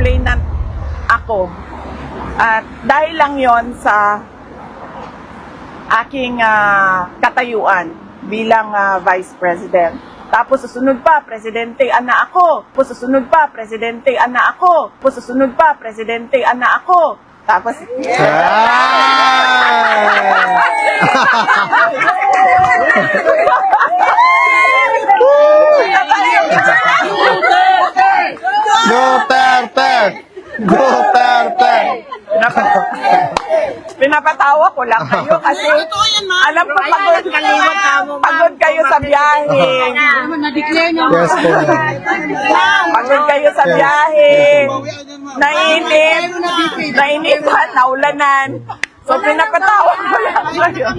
complainant ako. At dahil lang yon sa aking katayuan bilang Vice President. Tapos susunod pa, Presidente, anak ako. Tapos susunod pa, Presidente, anak ako. Tapos susunod pa, Presidente, anak ako. Tapos, Duterte! Duterte! pinapatawa ko lang kayo kasi alam ko pagod kayo sa biyahe. Yes, po. Pagod kayo sa biyahe. Nainitan, naulanan. So pinapatawa ko lang kayo.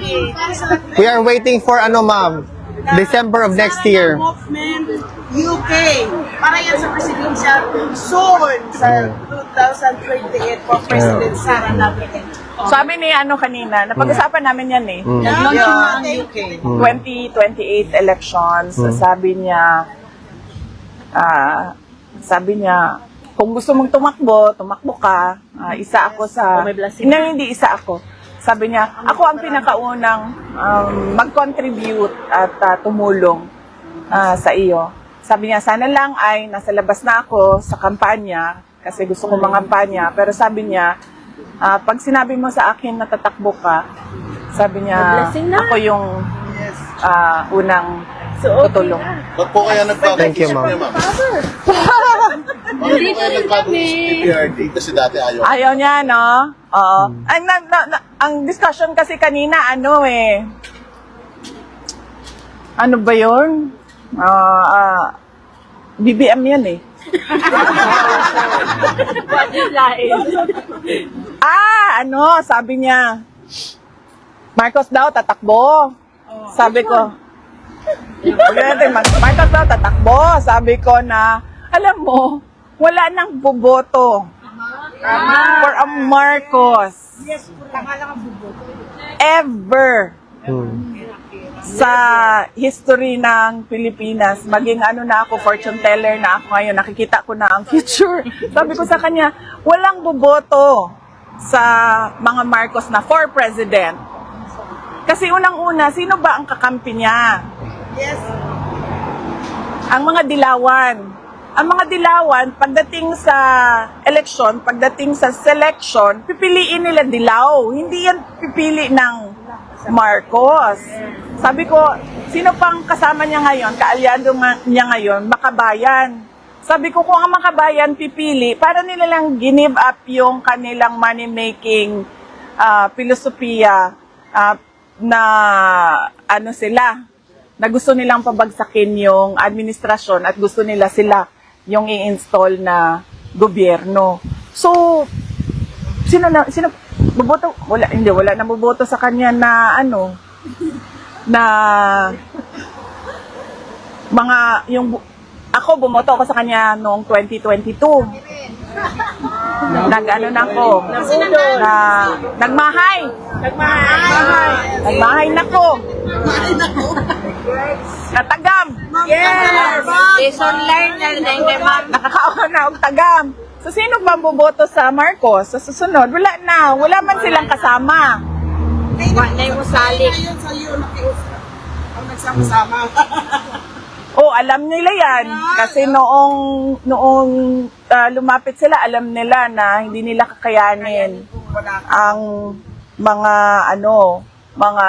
We are waiting for ma'am? December of next year. Movement UK. Para yan sa presidential soon sa 2028 for President Sara Duterte. Sabi ni kanina, napag-usapan namin yan eh. Yung UK. 2028 elections, sabi niya, kung gusto mong tumakbo ka. Isa ako sa, hindi isa ako. Sabi niya, ako ang pinakaunang mag-contribute at tumulong sa iyo. Sabi niya, sana lang ay nasa labas na ako sa kampanya, kasi gusto ko mangampanya. Pero sabi niya, pag sinabi mo sa akin na tatakbo ka, sabi niya, ako yung unang tutulong. Ba't po kaya nagbago Thank you, ma'am. Bakit po kaya nagbago si PRD? Kasi dati ayaw. Ayaw niya, no? Oo. Ang discussion kasi kanina, ano ba yun? BBM yan eh. Sabi niya, Marcos daw tatakbo. Sabi ko, Marcos daw tatakbo. Sabi ko na, alam mo, wala nang boboto for a Marcos. Yes, tama lang ang buboto. Ever sa history ng Pilipinas, maging na ako, fortune teller na ako ngayon, nakikita ko na ang future. Sabi ko sa kanya, walang boboto sa mga Marcos na for president. Kasi unang-una, sino ba ang kakampi niya? Yes. Ang mga dilawan. Ang mga dilawan, pagdating sa election, pagdating sa selection, pipiliin nila dilaw. Hindi yan pipili ng Marcos. Sabi ko, sino pang kasama niya ngayon, kaalyado niya ngayon, Makabayan. Sabi ko, kung ang Makabayan pipili, para nila lang give up yung kanilang money-making filosofiya na na gusto nilang pabagsakin yung administrasyon at gusto nila sila yung i-install na gobyerno. So, sino boboto? Wala na boboto sa kanya na ako bumoto ako sa kanya noong 2022. Nagmahay na ko. Natagam. Yes! Lesson learned na ma'am. Nakakaon na og tagam. So sino ba boboto sa Marcos? Sa susunod, wala man silang kasama. Nay mo salik. Ngayon sa iyo, nakiusap. Ang nagsama-sama. Oh, alam nila yan. Kasi noong lumapit sila, alam nila na hindi nila kakayanin ang mga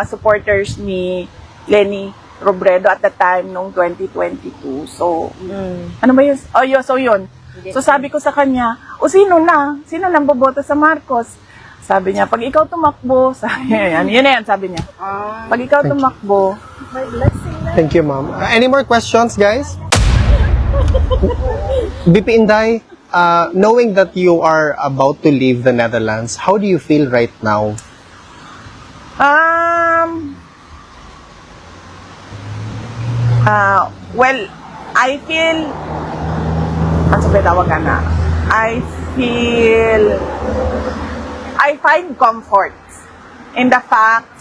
supporters ni Leni Robredo at the time noong 2022. So, ano ba yun? So yun. So sabi ko sa kanya, sino nang boboto sa Marcos? Sabi niya, pag ikaw tumakbo, yun yan, sabi niya. Pag ikaw tumakbo, Thank you, ma'am. Any more questions, guys? BP Inday, knowing that you are about to leave the Netherlands, how do you feel right now? Well, I feel, I find comfort in the fact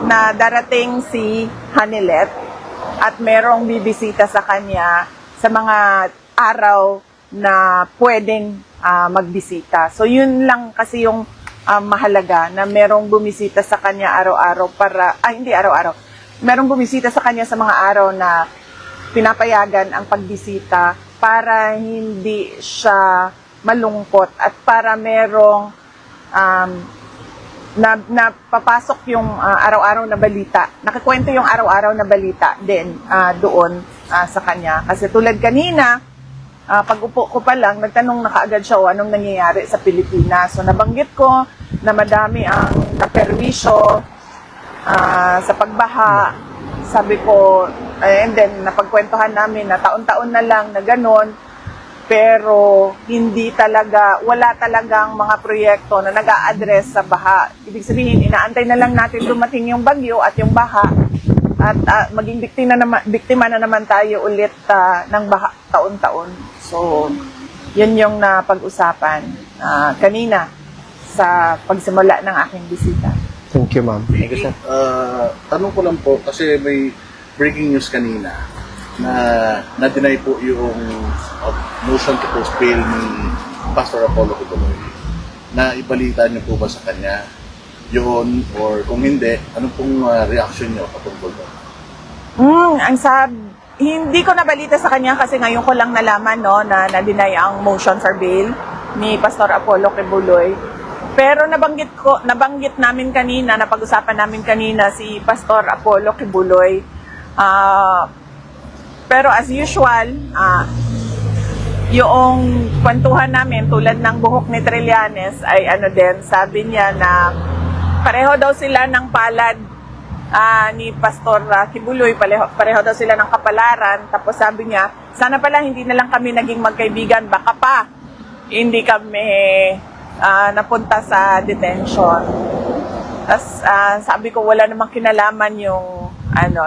na darating si Hanilet at merong bibisita sa kanya sa mga araw na pwedeng magbisita. So yun lang kasi yung mahalaga na merong bumisita sa kanya araw-araw para, hindi araw-araw, merong bumisita sa kanya sa mga araw na pinapayagan ang pagbisita para hindi siya malungkot at para merong na papasok yung araw-araw na balita. Nakikwento yung araw-araw na balita din doon sa kanya. Kasi tulad kanina, pag upo ko pa lang, nagtanong na kaagad siya anong nangyayari sa Pilipinas. So nabanggit ko na madami ang naperwisyo sa pagbaha. Sabi ko, and then napagkwentuhan namin na taon-taon na lang na ganon. Pero hindi talaga, wala talagang mga proyekto na nag-a-address sa baha. Ibig sabihin, inaantay na lang natin dumating yung bagyo at yung baha at maging biktima na naman tayo ulit ng baha taon-taon. So, yun yung napag-usapan kanina sa pagsimula ng aking bisita. Thank you, ma'am. Thank you, sir. Tanong ko lang po, kasi may breaking news kanina na na-deny po yung motion to postpone ni Pastor Apollo Kibuloy. Na ibalita niyo po ba sa kanya yun, or kung hindi, anong pong reaction niyo patungkol doon? Hindi ko nabalita sa kanya kasi ngayon ko lang nalaman na na-deny ang motion for bail ni Pastor Apollo Kibuloy. Pero nabanggit namin kanina, napag-usapan namin kanina si Pastor Apollo Kibuloy. Pero as usual, yung kwentuhan namin tulad ng buhok ni Trillanes ay sabi niya na pareho daw sila ng palad ni Pastor Kibuloy, pareho daw sila ng kapalaran. Tapos sabi niya, sana pala hindi na lang kami naging magkaibigan, baka pa hindi kami napunta sa detention. Tapos sabi ko wala namang kinalaman yung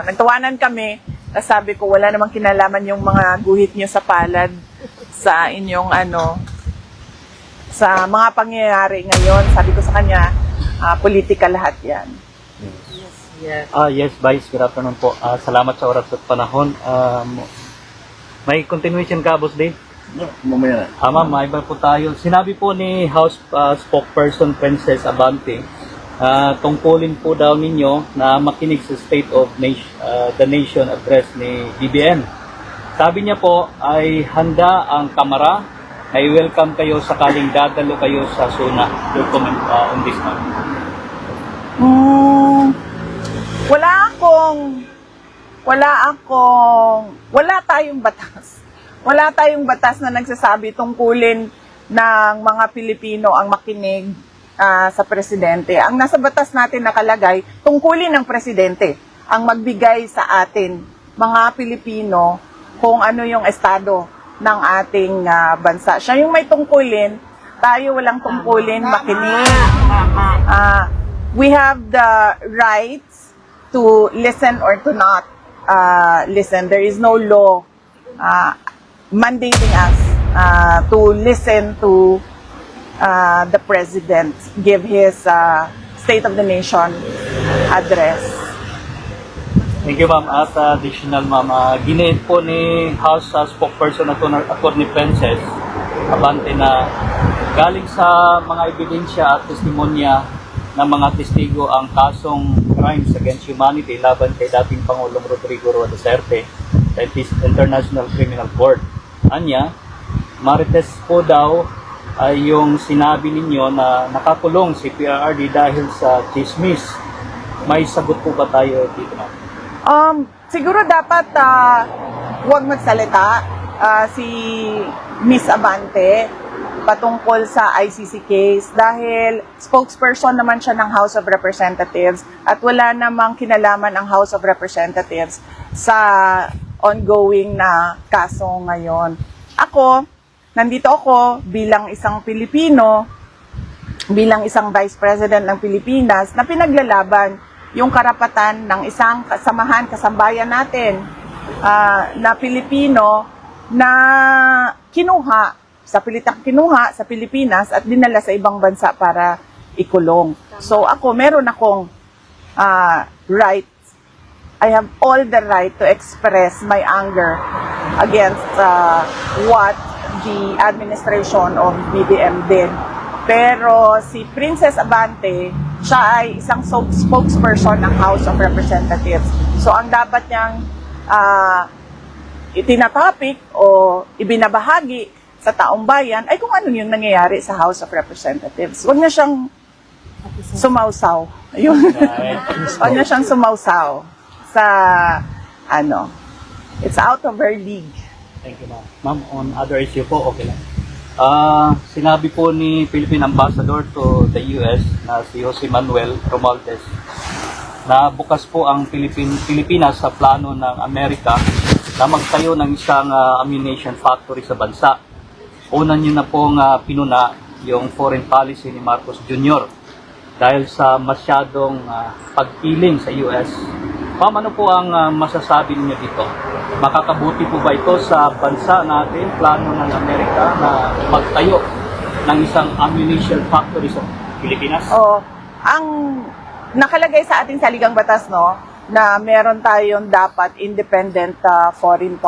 nagtawanan kami. Tapos sabi ko wala namang kinalaman yung mga guhit niyo sa palad sa inyong sa mga pangyayari ngayon. Sabi ko sa kanya, politika lahat yan. Yes, Vice. Good afternoon po. Salamat sa oras at panahon. May continuation ka, Boss Dave? No, mamaya na. Ma'am, may iba po tayo. Sinabi po ni House Spokesperson Princess Abante, tungkulin po daw ninyo na makinig sa State of the Nation address ni BBM. Sabi niya po ay handa ang Kamara, ay welcome kayo sakaling dadalo kayo sa SUNA. Your comment on this, ma'am? Wala tayong batas. Wala tayong batas na nagsasabi tungkulin ng mga Pilipino ang makinig sa presidente. Ang nasa batas natin nakalagay, tungkulin ng presidente ang magbigay sa atin, mga Pilipino, kung ano yung estado ng ating bansa. Siya yung may tungkulin, tayo walang tungkulin, makinig. We have the rights to listen or to not listen. There is no law mandating us to listen to the president give his State of the Nation address. Thank you, ma'am. At additional, ma'am, giniit po ni House Spokesperson Attorney Princess Abante na galing sa mga ebidensya at testimonya ng mga testigo ang kasong crimes against humanity laban kay dating Pangulong Rodrigo Roa Duterte sa International Criminal Court. Anya, marites po daw ay yung sinabi ninyo na nakakulong si PRRD dahil sa chismis. May sagot po ba tayo dito, ma'am? Siguro dapat huwag magsalita si Miss Abante patungkol sa ICC case dahil spokesperson naman siya ng House of Representatives at wala namang kinalaman ang House of Representatives sa ongoing na kaso ngayon. Nandito ako bilang isang Pilipino, bilang isang Vice President ng Pilipinas na pinaglalaban yung karapatan ng isang kasambayan natin na Pilipino na kinuha sa Pilipinas at dinala sa ibang bansa para ikulong. So meron akong rights. I have all the right to express my anger against what the administration of BBM din. Pero si Princess Abante, siya ay isang spokesperson ng House of Representatives. So ang dapat niyang itinatopic o ibinabahagi sa taong bayan ay kung ano yung nangyayari sa House of Representatives. Huwag na siyang sumausaw. Ayun. Huwag na siyang sumausaw sa it's out of her league. Thank you, ma'am. Ma'am, on other issue po, okay lang. Sinabi po ni Philippine Ambassador to the US na si Jose Manuel Romualdez na bukas po ang Pilipinas sa plano ng Amerika na magtayo ng isang ammunition factory sa bansa. Una niyo na pong pinuna yung foreign policy ni Marcos Jr. dahil sa masyadong pagpiling sa US. Ma'am, ano po ang masasabi niyo dito? Makakabuti po ba ito sa bansa natin, plano ng Amerika na magtayo ng isang ammunition factory sa Pilipinas? Ang nakalagay sa ating saligang batas, no, na meron tayong dapat independent foreign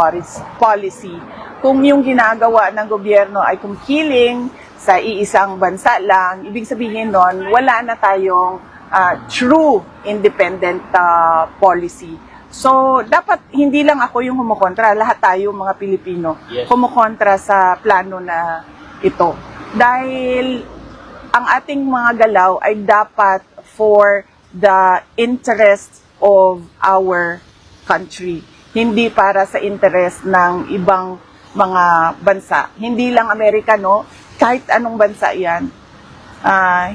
policy. Kung yung ginagawa ng gobyerno ay kumkiling sa iisang bansa lang, ibig sabihin nun, wala na tayong true independent policy. So, dapat hindi lang ako yung kumukontra, lahat tayo mga Pilipino kumukontra sa plano na ito. Dahil ang ating mga galaw ay dapat for the interest of our country, hindi para sa interest ng ibang mga bansa. Hindi lang Amerikano, kahit anong bansa yan.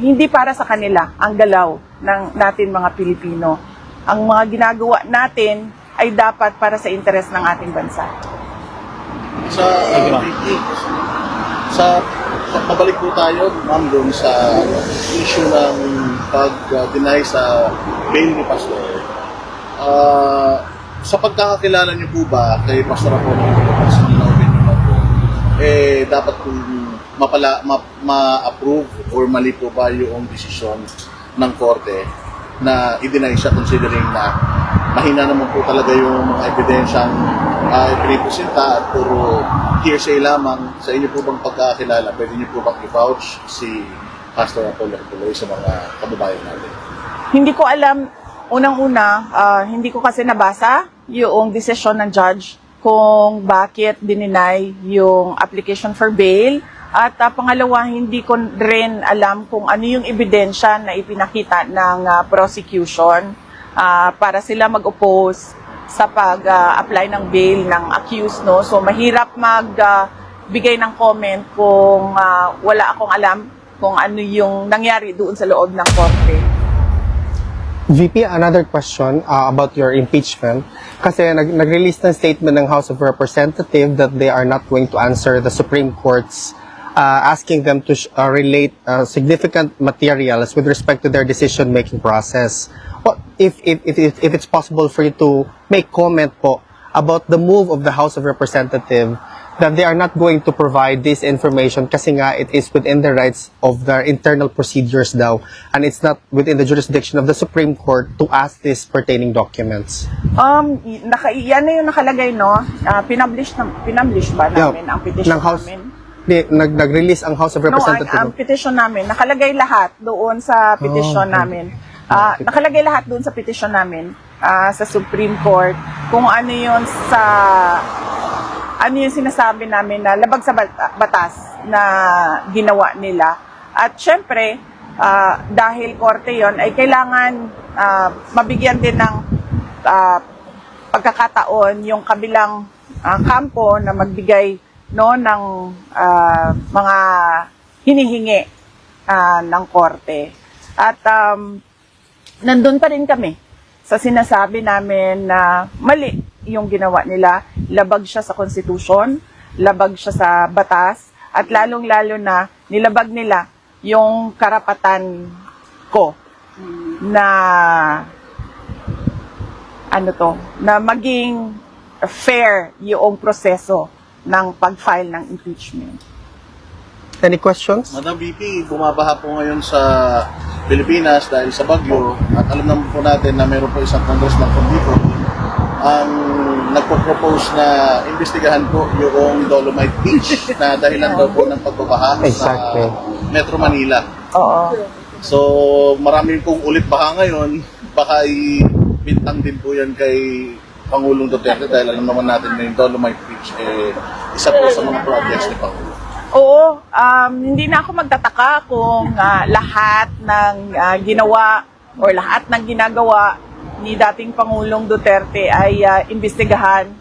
Hindi para sa kanila ang galaw ng natin mga Pilipino. Ang mga ginagawa natin ay dapat para sa interes ng ating bansa. Pabalik po tayo, ma'am, doon sa issue ng pag-deny sa bail ni Pastor. Sa pagkakakilala niyo po ba kay Pastor Apollo, dapat kung ma-approve or mali po ba yung desisyon ng korte na i-deny siya considering na mahina naman po talaga yung mga ebidensyang ipinipresenta at puro hearsay lamang. Sa inyo po bang pagkakilala, pwede niyo po bang i-vouch si Pastor Apollo Tuloy sa mga kababayan natin? Hindi ko alam, unang-una, hindi ko kasi nabasa yung desisyon ng judge kung bakit dininay yung application for bail. At pangalawa, hindi ko rin alam kung ano yung ebidensya na ipinakita ng prosecution para sila mag-oppose sa pag-apply ng bail ng accused. No? So mahirap magbigay ng comment kung wala akong alam kung ano yung nangyari doon sa loob ng korte. VP, another question about your impeachment. Kasi nag-release ng statement ng House of Representatives that they are not going to answer the Supreme Court's asking them to relate significant materials with respect to their decision-making process. What if it's possible for you to make comment po about the move of the House of Representatives that they are not going to provide this information kasi nga it is within the rights of their internal procedures daw and it's not within the jurisdiction of the Supreme Court to ask these pertaining documents? Yan na yung nakalagay, no? Pinpublish ba namin ang petition namin? Nag-release ang House of Representatives. No, ang petition namin, nakalagay lahat doon sa petition namin. Nakalagay lahat doon sa petition namin sa Supreme Court kung ano yung sinasabi namin na labag sa batas na ginawa nila. At syempre, dahil korte yon ay kailangan mabigyan din ng pagkakataon yung kabilang kampo na magbigay ng mga hinihingi ng korte. At nandun pa rin kami sa sinasabi namin na mali yung ginawa nila. Labag siya sa konstitusyon, labag siya sa batas, at lalong-lalo na nilabag nila yung karapatan ko na na maging fair yung proseso ng pag-file ng impeachment. Any questions? Madam VP, bumabaha po ngayon sa Pilipinas dahil sa bagyo at alam naman po natin na meron po isang congressman dito ang nagpo-propose na imbestigahan po yung Dolomite Beach na dahilan daw po ng pagbabaha Exactly. sa Metro Manila. Oo. So, marami pong ulit baha ngayon. Baka ibintang din po yan kay Pangulong Duterte dahil alam naman natin na yung Dolomite Beach isa po sa mga projects ni Pangulo. Oo, hindi na ako magtataka kung lahat ng ginawa or lahat ng ginagawa ni dating Pangulong Duterte ay imbestigahan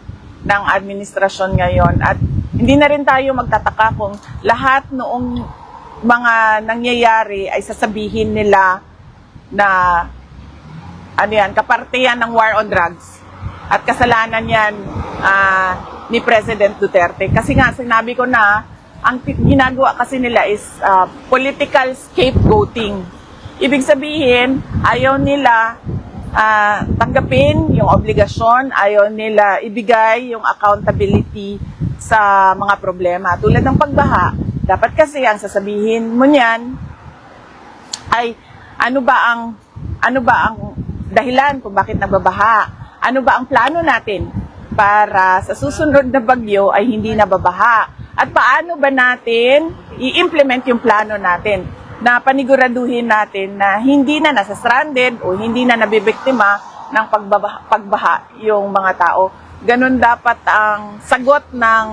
ng administrasyon ngayon. At hindi na rin tayo magtataka kung lahat noong mga nangyayari ay sasabihin nila na kaparte yan ng war on drugs. At kasalanan yan ni President Duterte. Kasi nga, sinabi ko na, ang ginagawa kasi nila is political scapegoating. Ibig sabihin, ayaw nila tanggapin yung obligasyon, ayaw nila ibigay yung accountability sa mga problema. Tulad ng pagbaha, dapat kasi ang sasabihin mo niyan ay ano ba ang dahilan kung bakit nagbabaha? Ano ba ang plano natin para sa susunod na bagyo ay hindi nababaha? At paano ba natin i-implement yung plano natin na paniguraduhin natin na hindi na nasa-stranded o hindi na nabibiktima ng pagbaha yung mga tao. Ganun dapat ang sagot ng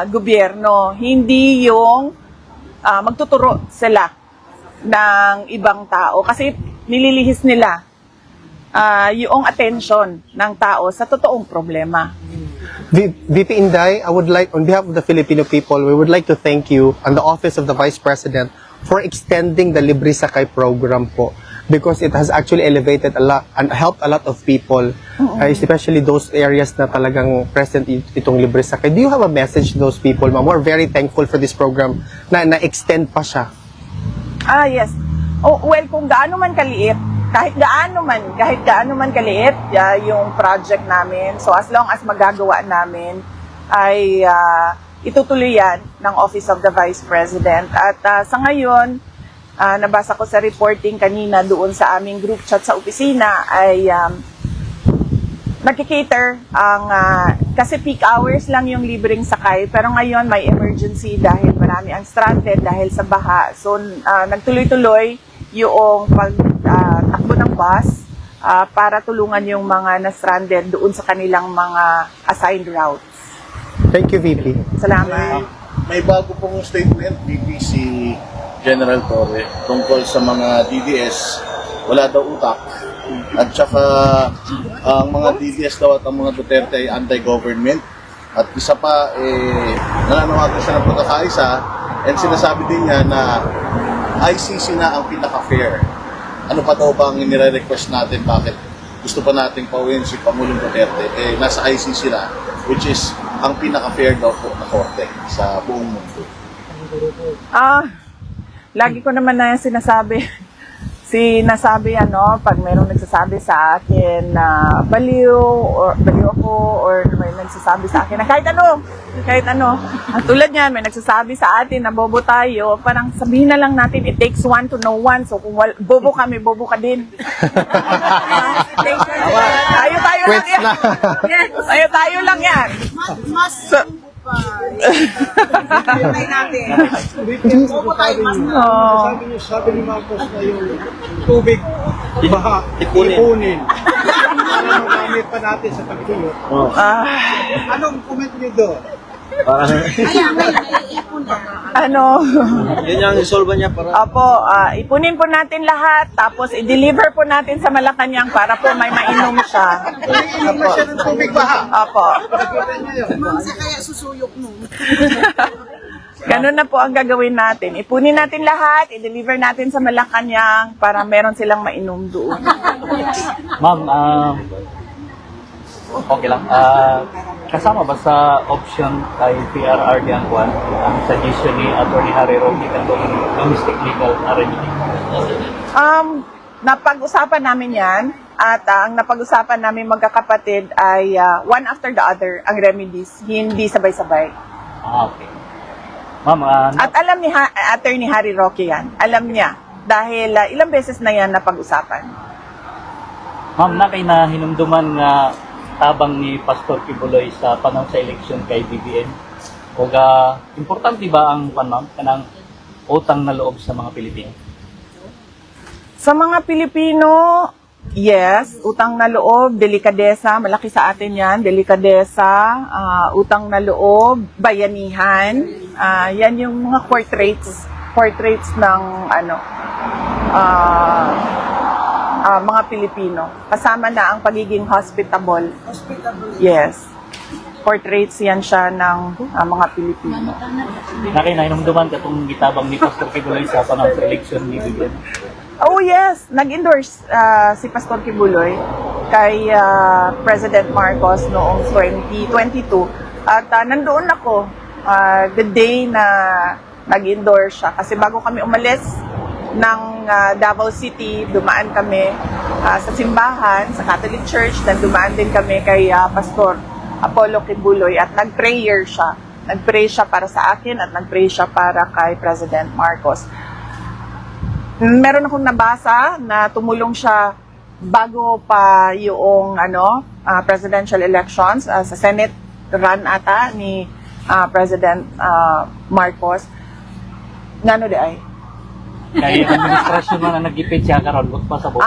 gobyerno. Hindi yung magtuturo sila ng ibang tao. Kasi nililihis nila yung attention ng tao sa totoong problema. VP Inday, I would like, on behalf of the Filipino people, we would like to thank you and the Office of the Vice President for extending the Libre Sakay program po, because it has actually elevated a lot and helped a lot of people, especially those areas na talagang present itong Libre Sakay. Do you have a message to those people, ma'am? We're very thankful for this program na extend pa siya. Yes. Oh, well, kung gaano man kaliit, kahit gaano man kaliit yung project namin, so as long as magagawa namin ay itutuloy yan ng Office of the Vice President. At sa ngayon, nabasa ko sa reporting kanina doon sa aming group chat sa opisina ay nagkikater ang kasi peak hours lang yung libreng sakay, pero ngayon may emergency dahil marami ang stranded dahil sa baha. So nagtuloy-tuloy yung pagtakbo ng bus para tulungan yung mga na-stranded doon sa kanilang mga assigned routes. Thank you, VP. Salamat. May bago pong statement, BBC General Torre, tungkol sa mga DDS, wala daw utak. At saka, ang mga DDS daw at ang mga Duterte ay anti-government. At isa pa, nananawagan siya ng pagkakaisa, and sinasabi din niya na ICC na ang pinaka-fair. Ano pa daw ba ang nire-request natin? Bakit gusto pa nating pauwiin si Pangulong Duterte? Nasa ICC na, which is ang pinaka-fair daw po na korte sa buong mundo. Lagi ko naman na sinasabi pag mayroong nagsasabi sa akin na baliw ako, or may nagsasabi sa akin na kahit ano. At tulad niyan, may nagsasabi sa atin na bobo tayo, parang sabihin na lang natin, it takes one to know one. So kung bobo kami, bobo ka din. Tayo lang yan. Mas natin. Bobo tayo, mas Sabi ni Marcos na yung tubig, baha, ipunin. Para magamit pa natin sa pagtulog. Anong comment niyo doon? Kaya may ipon na. Yun yung isolve niya para... Ipunin po natin lahat, tapos i-deliver po natin sa Malacanang para po may mainom siya. Iinom na siya ng tubig baha. Ma'am, sa kaya susuyok mo. Ganun na po ang gagawin natin. Ipunin natin lahat, i-deliver natin sa Malacanang para meron silang mainom doon. Ma'am, okay lang. Kasama ba sa option kay PRRD ang kwan, ang suggestion ni Atty. Harry Roque katong domestic legal remedy? Napag-usapan namin yan, at ang napag-usapan namin magkakapatid ay one after the other ang remedies, hindi sabay-sabay. Okay. Ma'am, At alam ni Atty. Harry Roque yan. Alam niya. Dahil ilang beses na yan napag-usapan. ma'am, na kay na hinumduman nga tabang ni Pastor Kibuloy sa panahon sa eleksyon kay BBM? O importante ba ang kanang utang na loob sa mga Pilipino? Sa mga Pilipino, yes, utang na loob, delikadesa, malaki sa atin yan, delikadesa, utang na loob, bayanihan, yan yung mga portraits ng mga Pilipino. Kasama na ang pagiging hospitable. Yes. Portraits yan siya ng mga Pilipino. Nakinainomduman ka itong gitabang ni Pastor Kibuloy sa panahon sa eleksyon ni BBM? Oh yes, nag-endorse si Pastor Kibuloy kay President Marcos noong 2022. At nandoon ako the day na nag-endorse siya. Kasi bago kami umalis ng Davao City, dumaan kami sa simbahan, sa Catholic Church, then dumaan din kami kay Pastor Apollo Kibuloy at nag-prayer siya. Nag-pray siya para sa akin at nag-pray siya para kay President Marcos. Meron akong nabasa na tumulong siya bago pa yung presidential elections sa Senate run ata ni President Marcos. Ngano di ay? Kaya administrasyon man na nag-ipit siya karon pa sa boto.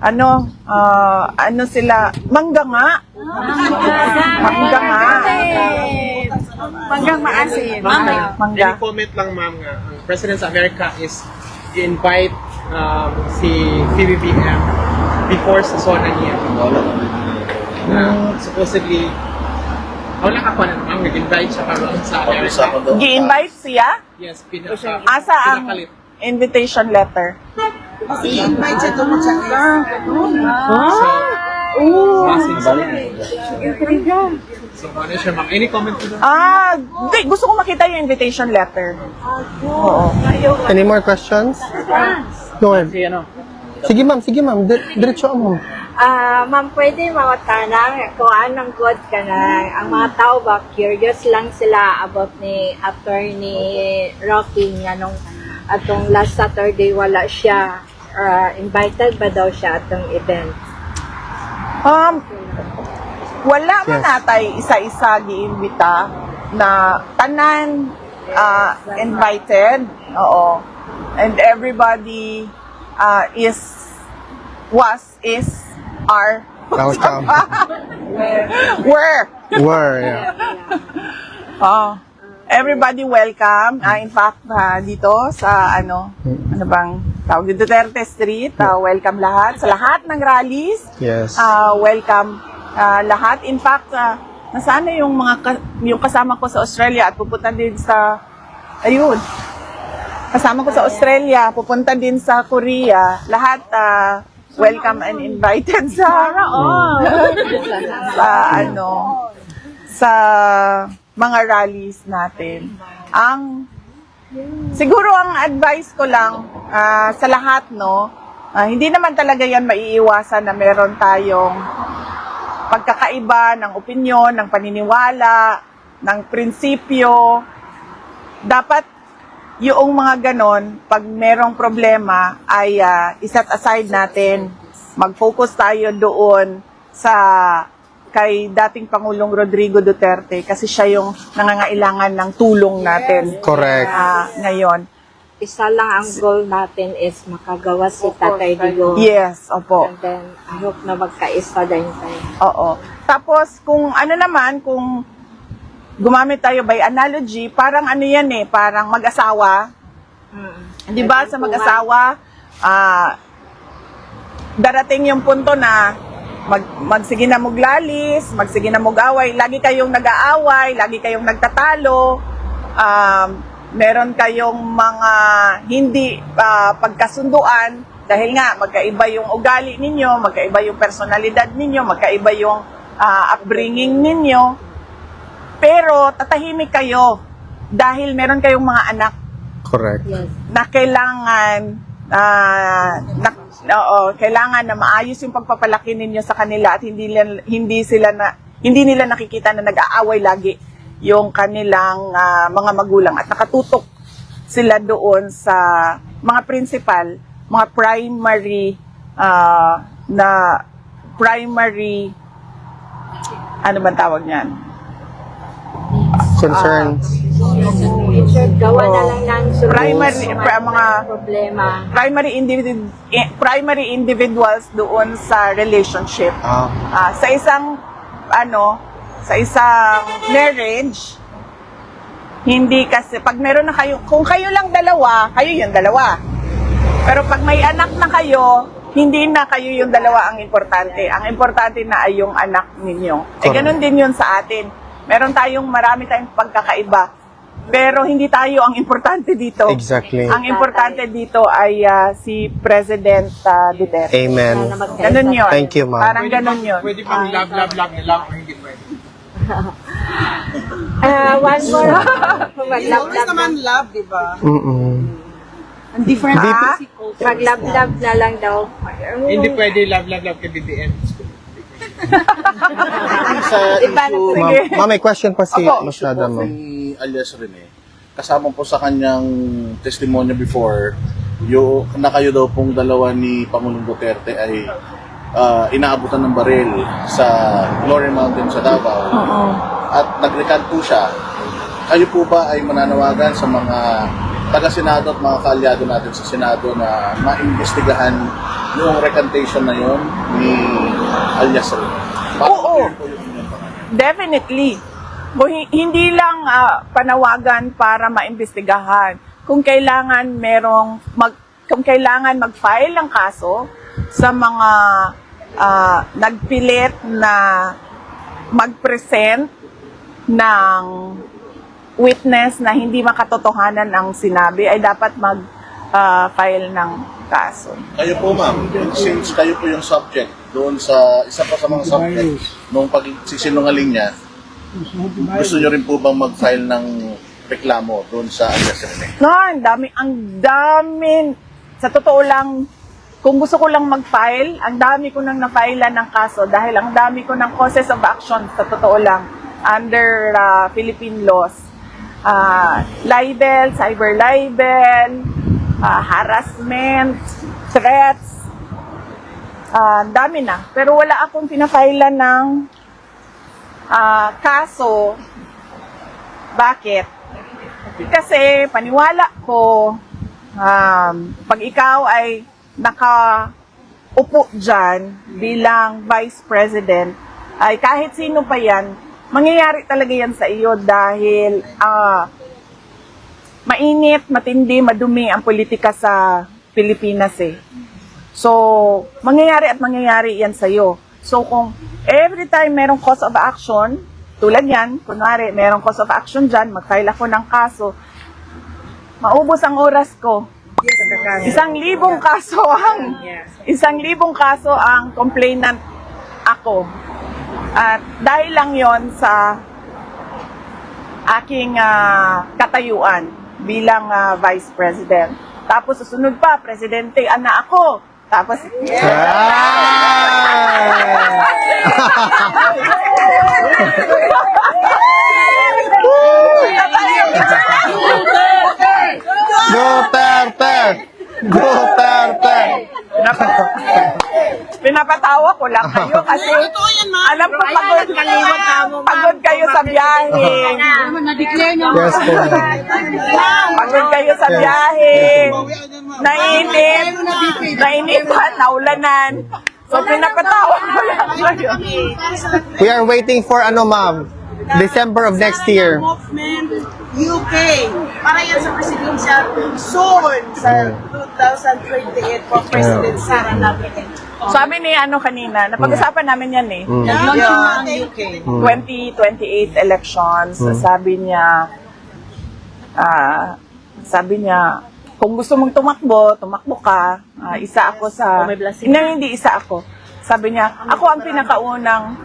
Ano sila? Mangga nga. Manggang maasin. Mangga. Any comment lang, ma'am, nga, ang President sa America is invite si PBBM before sa zona niya. Supposedly, wala ka pa na, ma'am, nag-invite siya para sa America. Gi-invite siya? Yes, Asa ang pinakalit. invitation letter? I-invite siya doon sa So, ano siya, ma'am? Any comment to that? Hindi. Gusto ko makita yung invitation letter. Oo. Any more questions? Go ahead. Sige ma'am. Diretso mo. Ma'am, pwede mawatanang kung anong good ka na. Ang mga tao ba, curious lang sila about ni Attorney Rocky nga nung atong last Saturday wala siya. Invited ba daw siya atong event? Wala man natay isa-isa giimbita na tanan invited. Oo. And everybody is, are, Were, yeah. everybody welcome. In fact, dito sa ano bang tawag dito, Duterte Street, welcome lahat. Sa lahat ng rallies, Yes. welcome lahat. In fact, nasaan na yung yung kasama ko sa Australia at pupunta din sa, kasama ko sa Australia, pupunta din sa Korea. Lahat, welcome and invited sa sa mga rallies natin. Siguro ang advice ko lang sa lahat, hindi naman talaga yan maiiwasan na meron tayong pagkakaiba ng opinyon, ng paniniwala, ng prinsipyo. Dapat yung mga ganon, pag merong problema, ay iset aside natin. Mag-focus tayo doon kay dating Pangulong Rodrigo Duterte kasi siya yung nangangailangan ng tulong natin. Correct. Ngayon. Isa lang ang goal natin is makagawa si Tatay Digong. Yes, opo. And then, I hope na magkaisa din tayo. Oo. Tapos, kung gumamit tayo by analogy, parang parang mag-asawa. Di ba sa mag-asawa, darating yung punto na magsige na maglalis, magsige na mag-away, lagi kayong nag-aaway, lagi kayong nagtatalo, meron kayong mga hindi pagkasunduan dahil nga magkaiba yung ugali ninyo, magkaiba yung personalidad ninyo, magkaiba yung upbringing ninyo. Pero tatahimik kayo dahil meron kayong mga anak. Correct. Yes. Na kailangan na maayos yung pagpapalaki ninyo sa kanila at hindi nila nakikita na nag-aaway lagi yung kanilang mga magulang at nakatutok sila doon sa mga principal, mga primary na primary, ano bang tawag niyan? Concerns. Gawa na lang ng Primary, mga problema. primary individuals doon sa relationship. Sa isang marriage, hindi kasi pag meron na kayo, kung kayo lang dalawa, kayo yung dalawa. Pero pag may anak na kayo, hindi na kayo yung dalawa ang importante. Ang importante na ay yung anak ninyo. Ganun din yun sa atin. Marami tayong pagkakaiba. Pero hindi tayo ang importante dito. Exactly. Ang importante dito ay si President Duterte. Amen. Ganun yun. Thank you, ma'am. Parang ganun yun. Pwede bang love na lang o hindi pwede? One more. Always naman love, di ba? Ang different. Mag-love na lang daw. Hindi pwede love kay BBM. Sa issue, Ma'am, may question pa si Masyada, po ma'am. ni alias Rene, kasama po sa kanyang testimonya before, yung na kayo daw pong dalawa ni Pangulong Duterte ay inaabutan ng baril sa Glory Mountain sa Davao. At nag-recant po siya. Kayo po ba ay mananawagan sa mga taga-Senado at mga kaalyado natin sa Senado na maimbestigahan yung recantation na yun ni alias Rene? Oo. Definitely. Hindi lang panawagan para maimbestigahan. Kung kailangan mag-file ng kaso sa mga nagpilit na mag-present ng witness na hindi makatotohanan ang sinabi, ay dapat mag-file ng kaso. Kayo po ma'am, since kayo po yung subject doon sa isa pa sa mga subject nung pagsisinungaling niya, gusto nyo rin po bang mag-file ng reklamo doon sa alias Rene? No, ang dami. Sa totoo lang, kung gusto ko lang mag-file, ang dami ko nang na-file ng kaso dahil ang dami ko ng causes of action, sa totoo lang, under Philippine laws. Libel, cyber libel, harassment, threats, dami na. Pero wala akong pinafailan ng kaso. Bakit? Kasi paniwala ko, pag ikaw ay nakaupo dyan bilang Vice President, ay kahit sino pa yan, mangyayari talaga yan sa iyo dahil mainit, matindi, madumi ang politika sa Pilipinas eh. So, mangyayari yan sa iyo. So, kung every time merong cause of action, tulad yan, kunwari, merong cause of action dyan, mag-file ako ng kaso, maubos ang oras ko. 1,000 kaso ang complainant ako. At dahil lang yon sa aking katayuan bilang Vice President. Tapos susunod pa, Presidente, anak ako. Tapos, Duterte! Pinapatawa ko lang kayo kasi alam ko pagod kayo sa biyahe. Yes po. Pagod kayo sa biyahe. Nainitan, naulanan. So pinapatawa ko lang kayo. We are waiting for ma'am? December of next year. Movement UK. Para yan sa presidential soon sa 2028 for President Sara Duterte. Sabi ni kanina, napag-usapan namin yan eh. Ang UK. 2028 elections, sabi niya, kung gusto mong tumakbo ka, isa ako sa, hindi isa ako. Sabi niya, ako ang pinakaunang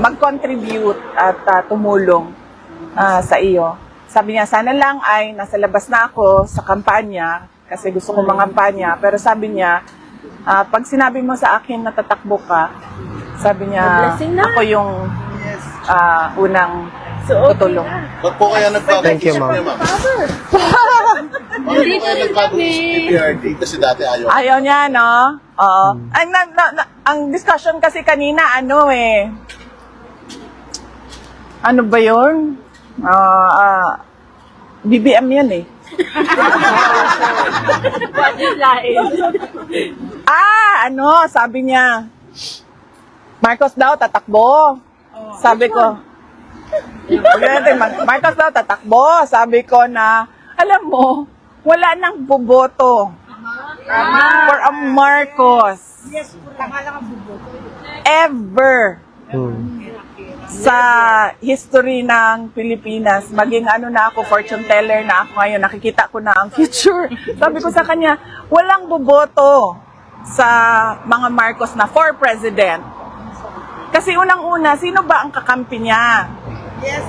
mag-contribute at tumulong sa iyo. Sabi niya, sana lang ay nasa labas na ako sa kampanya, kasi gusto ko mangampanya. Pero sabi niya, pag sinabi mo sa akin na tatakbo ka, sabi niya, ako yung unang tutulong. Ba't po kaya Thank you, ma'am. Bakit kayo nagbago sa PPRD? Kasi dati ayaw. Ayaw niya, no? Oo. Ang discussion kasi kanina, ano ba yun? BBM yan eh. Sabi niya, Marcos daw tatakbo. Sabi ko, Marcos daw tatakbo. Sabi ko na, alam mo, wala nang boboto for a Marcos. Ever. Sa history ng Pilipinas, maging na ako, fortune teller na ako ngayon, nakikita ko na ang future. Sabi ko sa kanya, walang boboto sa mga Marcos na for president. Kasi unang-una, sino ba ang kakampi niya? Yes.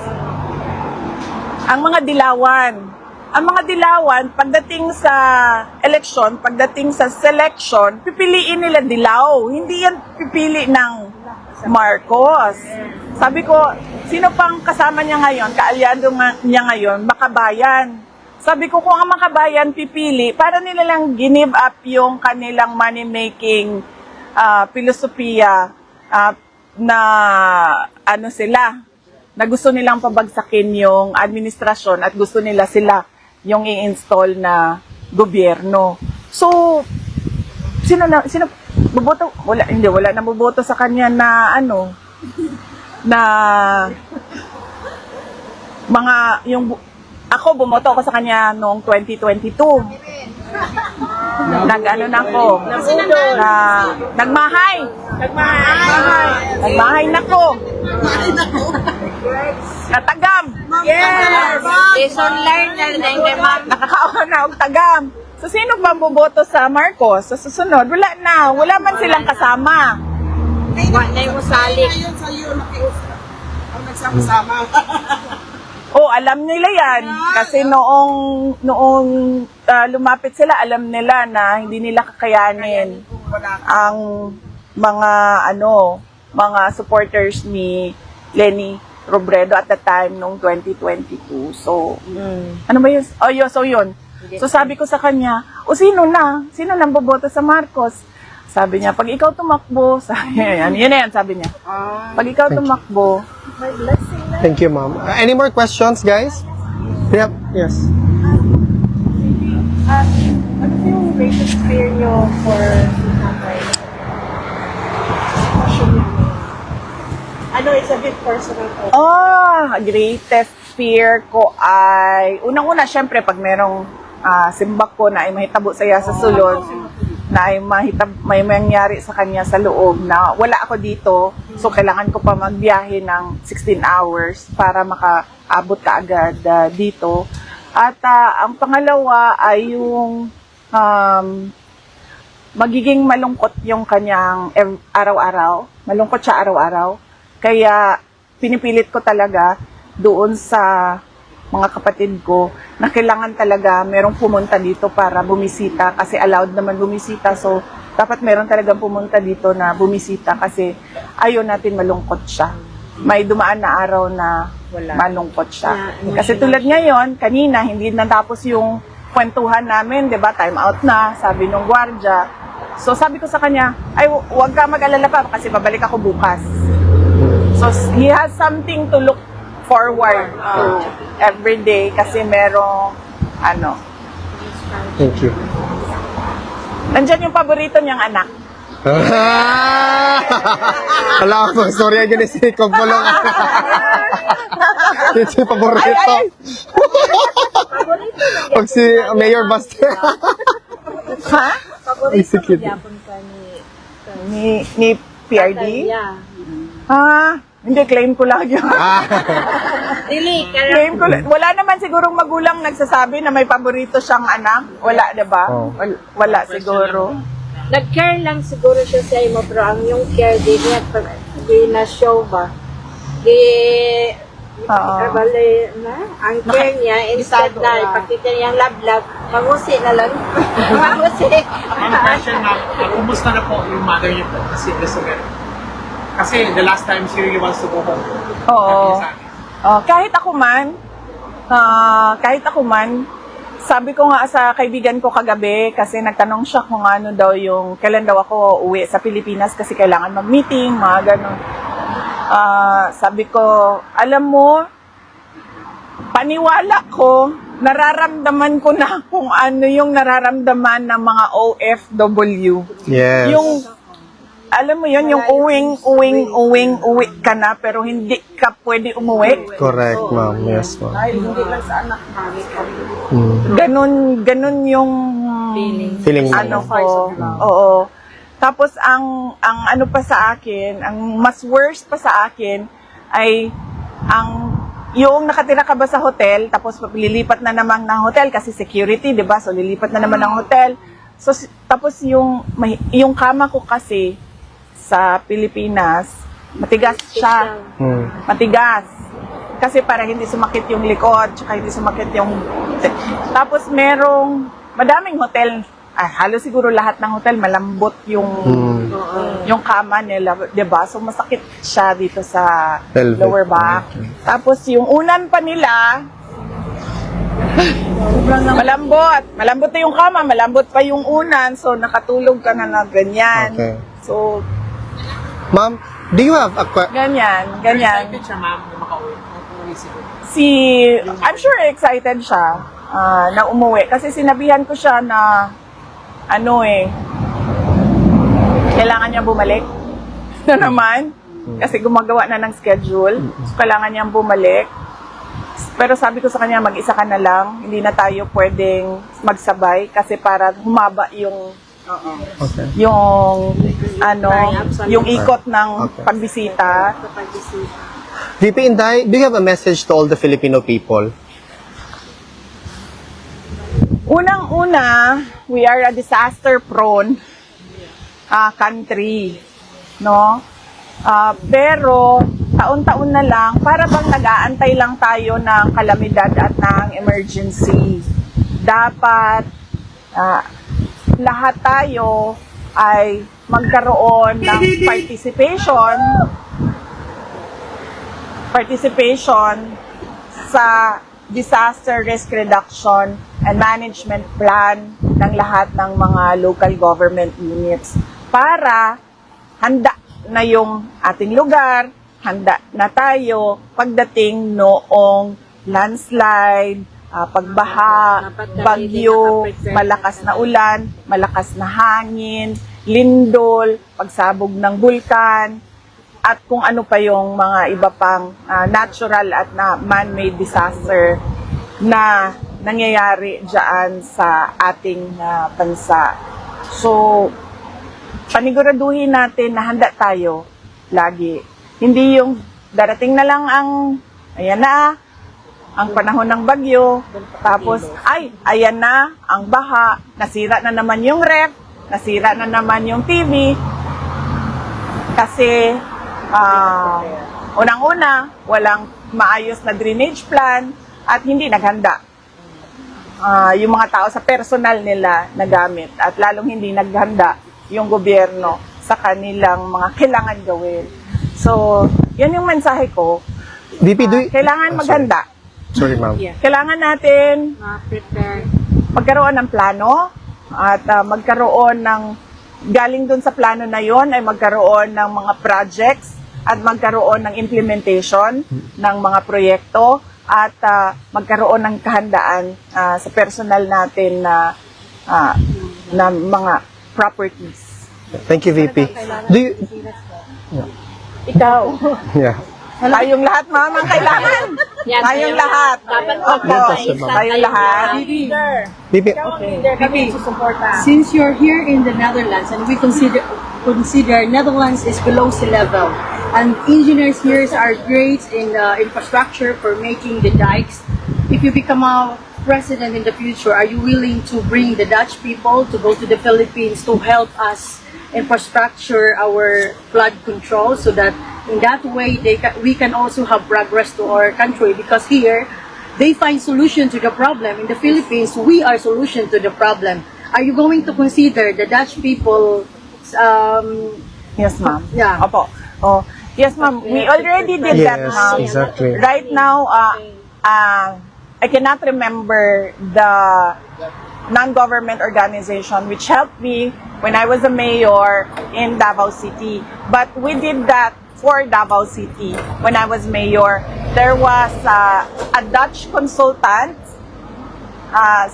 Ang mga dilawan. Ang mga dilawan, pagdating sa election, pagdating sa selection, pipiliin nila dilaw. Hindi yan pipili ng Marcos. Sabi ko, sino pang kasama niya ngayon, kaalyado niya ngayon, Makabayan. Sabi ko, kung ang Makabayan pipili, para nila lang give up yung kanilang money-making filosofiya na na gusto nilang pabagsakin yung administrasyon at gusto nila sila yung i-install na gobyerno. So, sino boboto? Wala na boboto sa kanya na ako bumoto ako sa kanya noong 2022. Nagmahay na ko. Natagam. Yes. Lesson learned na rin kay ma'am. Nakakaawa na og tagam. So, sino ba boboto sa Marcos? Sa susunod, wala na. Wala man silang kasama. Wala yung salik. Ngayon sa'yo, nakiusap. Ang nagsama-sama. Alam nila yan. Kasi noong lumapit sila, alam nila na hindi nila kakayanin ang mga supporters ni Leni Robredo at the time noong 2022. So, ano ba yun? Yun. So sabi ko sa kanya, sino nang boboto sa Marcos? Sabi niya, pag ikaw tumakbo, yun na yan, sabi niya. Pag ikaw tumakbo, Thank you, ma'am. Any more questions, guys? Yep. Yes. ano yung greatest fear nyo for It's a bit personal po. Greatest fear ko ay, unang-una, syempre, pag merong simbak ko na ay mahitabo saya sa sulod, na ay may mangyari sa kanya sa loob na wala ako dito, so kailangan ko pa magbiyahe ng 16 hours para makaabot ka agad dito. At ang pangalawa ay yung magiging malungkot yung kanyang araw-araw. Malungkot siya araw-araw. Kaya pinipilit ko talaga doon sa mga kapatid ko na kailangan talaga merong pumunta dito para bumisita kasi allowed naman bumisita. So, dapat meron talagang pumunta dito na bumisita kasi ayaw natin malungkot siya. May dumaan na araw na malungkot siya. Kasi tulad ngayon, kanina, hindi natapos yung kwentuhan namin, di ba? Time out na, sabi nung gwardiya. So, sabi ko sa kanya, huwag ka mag-alala pa kasi babalik ako bukas. So, he has something to look forward to every day kasi merong Thank you. nandyan yung paborito niyang anak. Alam ko, sorry again, si Kogbolong. Ito yung paborito. Pag si Mayor Buster. Ha? Paborito Ni PRD? Hindi, claim ko lang yun. Claim ko lang. Wala naman sigurong magulang nagsasabi na may paborito siyang anak. Wala, diba? Wala siguro. Nag-care lang siguro siya sa imo, pero ang yung care di na show ba? Ang care niya, instead na ipakita niyang love, pangusi na lang. Pangusi. Ang question na, kumusta na po yung mother niyo po? Kasi the last time she really wants to go home. Oo. Kahit ako man, Sabi ko nga sa kaibigan ko kagabi, kasi nagtanong siya kung ano daw yung, kailan daw ako uwi sa Pilipinas kasi kailangan mag-meeting, mga ganun. Sabi ko, alam mo, paniwala ko, nararamdaman ko na kung ano yung nararamdaman ng mga OFW. Yes. Yung, alam mo yun, yung uwi ka na, pero hindi ka pwede umuwi. Correct, ma'am. Yes, ma'am. Dahil hindi lang sa anak namin. Ganun yung Feeling mo. ano ko. Oo. Tapos ang ano pa sa akin, ang mas worst pa sa akin ay yung nakatira ka ba sa hotel, tapos lilipat na naman ng hotel kasi security, 'di ba? So lilipat na naman ng hotel. So tapos yung kama ko kasi sa Pilipinas, matigas siya. Matigas. Kasi para hindi sumakit yung likod, tsaka hindi sumakit yung... Tapos madaming hotel, halos siguro lahat ng hotel, malambot yung kama nila, 'di ba? So masakit siya dito sa Pelvic. lower back. Tapos yung unan pa nila, malambot. Malambot na yung kama, malambot pa yung unan, so nakatulog ka na ganyan. Okay. So, Ma'am, do you have a ganyan. Excited siya, ma'am, na makauwi siguro. I'm sure excited siya na umuwi. Kasi sinabihan ko siya na, kailangan niya bumalik na naman. Kasi gumagawa na ng schedule. So, kailangan niyang bumalik. Pero sabi ko sa kanya, mag-isa ka na lang. Hindi na tayo pwedeng magsabay kasi para humaba yung yung ikot ng pagbisita. VP Inday, do you have a message to all the Filipino people? Unang-una, we are a disaster-prone country, no? Pero taon-taon na lang, para bang nag-aantay lang tayo ng kalamidad at ng emergency. Dapat lahat tayo ay magkaroon ng participation sa disaster risk reduction and management plan ng lahat ng mga local government units para handa na yung ating lugar, handa na tayo pagdating noong landslide, pagbaha, bagyo, malakas na ulan, malakas na hangin, lindol, pagsabog ng bulkan, at kung ano pa yung mga iba pang natural at man-made disaster na nangyayari dyan sa ating bansa. So, paniguraduhin natin na handa tayo lagi. Hindi yung darating na lang ang panahon ng bagyo, tapos, ayan na, ang baha, nasira na naman yung ref, nasira na naman yung TV, kasi, unang-una, walang maayos na drainage plan, at hindi naghanda. Yung mga tao sa personal nila na gamit, at lalong hindi naghanda yung gobyerno sa kanilang mga kailangan gawin. So, yan yung mensahe ko. VP, Kailangan maghanda. Sorry, ma'am. Kailangan natin magkaroon ng plano at magkaroon ng, galing dun sa plano na yon ay magkaroon ng mga projects at magkaroon ng implementation ng mga proyekto at magkaroon ng kahandaan sa personal natin na mga properties. Thank you, VP. Do you... Ikaw. Yeah. Tayong lahat, ma'am, ang kailangan. Tayong lahat. Opo, tayong lahat. VP, Since you're here in the Netherlands and we consider Netherlands is below sea level and engineers here are great in infrastructure for making the dikes, if you become a president in the future, are you willing to bring the Dutch people to go to the Philippines to help us infrastructure our flood control so that in that way we can also have progress to our country, because here they find solution to the problem. In the Philippines, we are solution to the problem. Are you going to consider the Dutch people? Yes, ma'am. Yeah. Opo. Oh, yes, ma'am. We already did that, Yes, ma'am. exactly. Right now, I cannot remember the non-government organization which helped me when I was a mayor in Davao City. But we did that for Davao City when I was mayor. There was a Dutch consultant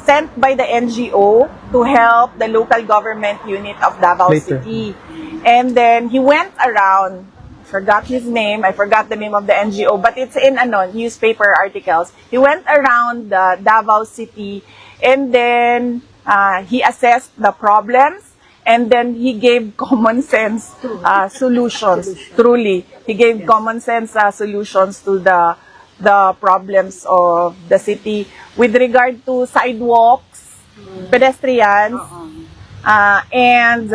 sent by the NGO to help the local government unit of Davao Later. City. And then he went around, forgot his name, I forgot the name of the NGO, but it's in newspaper articles. He went around Davao City and then he assessed the problems and then he gave common sense solutions. Truly, he gave common sense solutions to the problems of the city with regard to sidewalks, pedestrians, and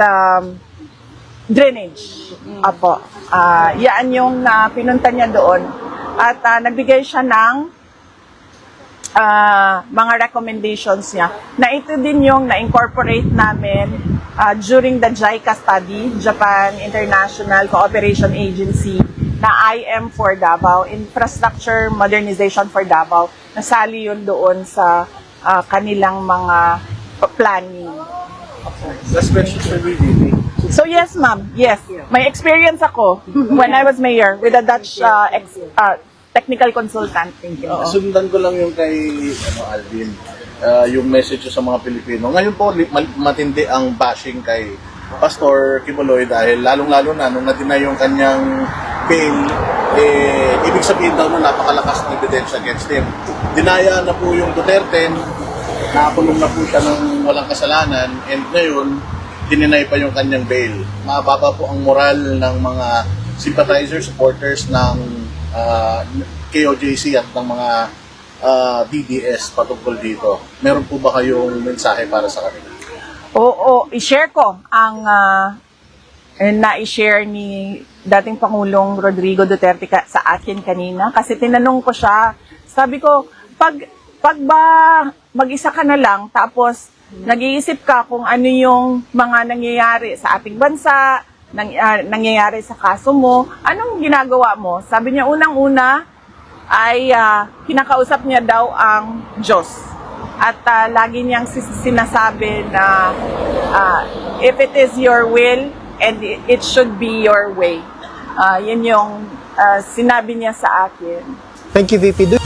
drainage. Apo. Yan yung pinunta niya doon. At nagbigay siya ng mga recommendations niya. Na ito din yung na-incorporate namin during the JICA study, Japan International Cooperation Agency, na IM for Davao, Infrastructure Modernization for Davao. Nasali yun doon sa kanilang mga planning. Last question for me, Vivi. So yes, ma'am. Yes. May experience ako when I was mayor with a Dutch technical consultant. Thank you. Sundan ko lang yung kay Alvin, yung message sa mga Pilipino. Ngayon po, matindi ang bashing kay Pastor Quiboloy dahil lalong-lalo na nung na-deny yung kanyang bail, ibig sabihin daw na napakalakas na ebidensya against him. Dinaya na po yung Duterte, nakakulong na po siya ng walang kasalanan, and ngayon, dininay pa yung kanyang bail. Mababa po ang moral ng mga sympathizers, supporters ng KOJC at ng mga DDS patungkol dito. Meron po ba kayong mensahe para sa kanila? Oo, i-share ko ang na-i-share ni dating Pangulong Rodrigo Duterte sa akin kanina. Kasi tinanong ko siya, sabi ko, pag ba mag-isa ka na lang, tapos nag-iisip ka kung ano yung mga nangyayari sa ating bansa, nangyayari sa kaso mo, anong ginagawa mo? Sabi niya, unang-una ay kinakausap niya daw ang Diyos. At lagi niyang sinasabi na if it is your will and it should be your way. Yun yung sinabi niya sa akin. Thank you, VP.